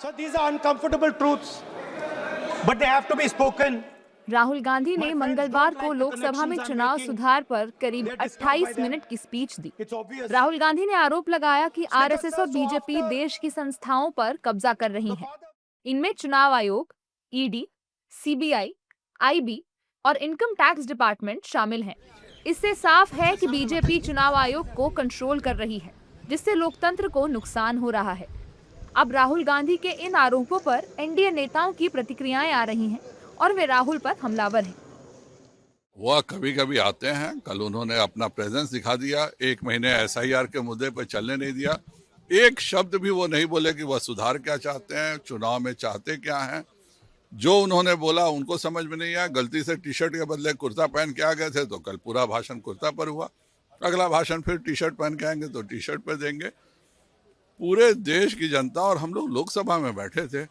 So these are uncomfortable truths, but they have to be spoken. Rahul Gandhi ने मंगलवार को लोकसभा में चुनाव सुधार पर करीब 28 मिनट की स्पीच दी। राहुल गांधी ने आरोप लगाया कि आरएसएस और बीजेपी देश की संस्थाओं पर कब्जा कर रही हैं। इनमें चुनाव आयोग, ईडी, सीबीआई, आईबी और इनकम टैक्स डिपार्टमेंट शामिल हैं। इससे साफ है कि बीजेपी चुनाव आयोग को कंट्रोल कर रही है, जिससे लोकतंत्र को नुकसान हो रहा है। अब राहुल गांधी के इन आरोपों पर एनडीए नेताओं की प्रतिक्रियाएं आ रही हैं और वे राहुल पर हमलावर हैं। वह कभी कभी आते हैं, कल उन्होंने अपना प्रेजेंस दिखा दिया, 1 महीने एसआईआर के मुद्दे पर चलने नहीं दिया। एक शब्द भी वो नहीं बोले कि वह सुधार क्या चाहते हैं, चुनाव में चाहते क्या हैं। जो उन्होंने बोला उनको समझ में नहीं आया। गलती से टी शर्ट के बदले कुर्ता पहन के आ गए थे तो कल पूरा भाषण कुर्ता पर हुआ, अगला भाषण फिर टी शर्ट पहन के आएंगे तो टी शर्ट पर देंगे। पूरे देश की जनता और हम लोग लोकसभा में बैठे थे,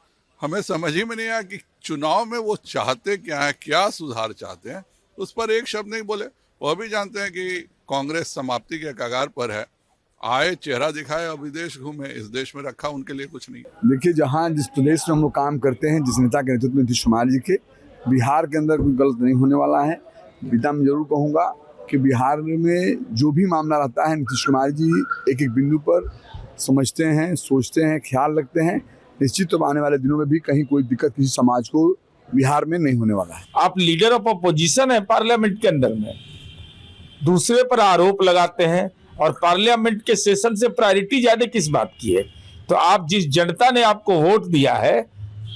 हमें समझ ही में नहीं आया कि चुनाव में वो चाहते क्या है, क्या सुधार चाहते हैं। उस पर एक शब्द नहीं बोले। वह भी जानते हैं कि कांग्रेस समाप्ति के कगार पर है। आए, चेहरा दिखाए और विदेश घूमे, इस देश में रखा उनके लिए कुछ नहीं। देखिए, जहाँ जिस प्रदेश में हम लोग काम करते हैं, जिस नेता के नेतृत्व में नीतीश कुमार जी के, बिहार के अंदर कोई गलत नहीं होने वाला है। पिता मैं जरूर कहूँगा कि बिहार में जो भी मामला रहता है, नीतीश कुमार जी एक एक बिंदु पर समझते हैं, सोचते हैं, ख्याल रखते हैं। निश्चित तो आने वाले दिनों में भी कहीं कोई दिक्कत किसी समाज को बिहार में नहीं होने वाला है। आप लीडर ऑफ अपोजिशन है पार्लियामेंट के अंदर में, दूसरे पर आरोप लगाते हैं और पार्लियामेंट के सेशन से प्रायोरिटी ज्यादा किस बात की है? तो आप जिस जनता ने आपको वोट दिया है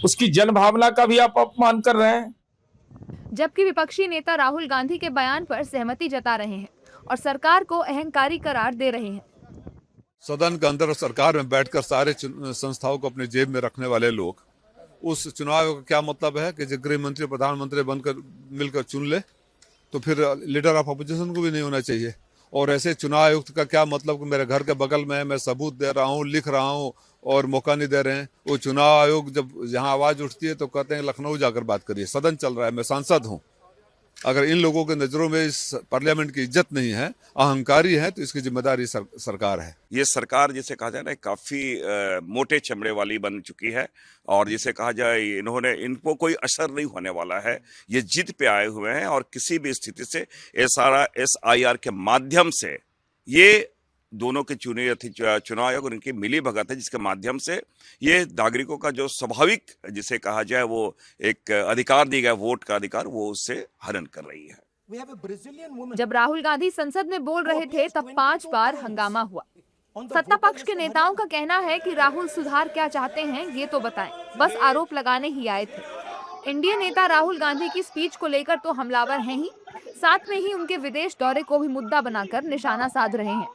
उसकी जन भावना का भी आप अपमान कर रहे हैं। जबकि विपक्षी नेता राहुल गांधी के बयान पर सहमति जता रहे हैं और सरकार को अहंकारी करार दे रहे हैं। सदन के अंदर सरकार में बैठकर सारे संस्थाओं को अपने जेब में रखने वाले लोग, उस चुनाव का क्या मतलब है कि जो गृह मंत्री प्रधानमंत्री बनकर मिलकर चुन ले, तो फिर लीडर ऑफ अपोजिशन को भी नहीं होना चाहिए। और ऐसे चुनाव आयुक्त का क्या मतलब कि मेरे घर के बगल में है, मैं सबूत दे रहा हूँ, लिख रहा हूँ और मौका नहीं दे रहे हैं। वो चुनाव आयोग जब जहाँ आवाज उठती है तो कहते हैं लखनऊ जाकर बात करिए, सदन चल रहा है, मैं सांसद हूँ। अगर इन लोगों के नजरों में इस पार्लियामेंट की इज्जत नहीं है, अहंकारी है, तो इसकी जिम्मेदारी सरकार है। ये सरकार जिसे कहा जाए ना काफी मोटे चमड़े वाली बन चुकी है और जिसे कहा जाए इनको कोई असर नहीं होने वाला है। ये जिद पे आए हुए हैं और किसी भी स्थिति से एसआईआर के माध्यम से ये दोनों के चुनाव आयोग और इनकी मिली भगत है, जिसके माध्यम से ये नागरिकों का जो स्वाभाविक जिसे कहा जाए वो एक अधिकार दिया गया वोट का अधिकार, वो उससे हनन कर रही है। जब राहुल गांधी संसद में बोल रहे थे तब 5 बार हंगामा हुआ। सत्ता पक्ष के नेताओं का कहना है कि राहुल सुधार क्या चाहते हैं ये तो बताएं, बस आरोप लगाने ही आए थे। इंडियन नेता राहुल गांधी की स्पीच को लेकर तो हमलावर हैं ही, साथ में ही उनके विदेश दौरे को भी मुद्दा बनाकर निशाना साध रहे हैं।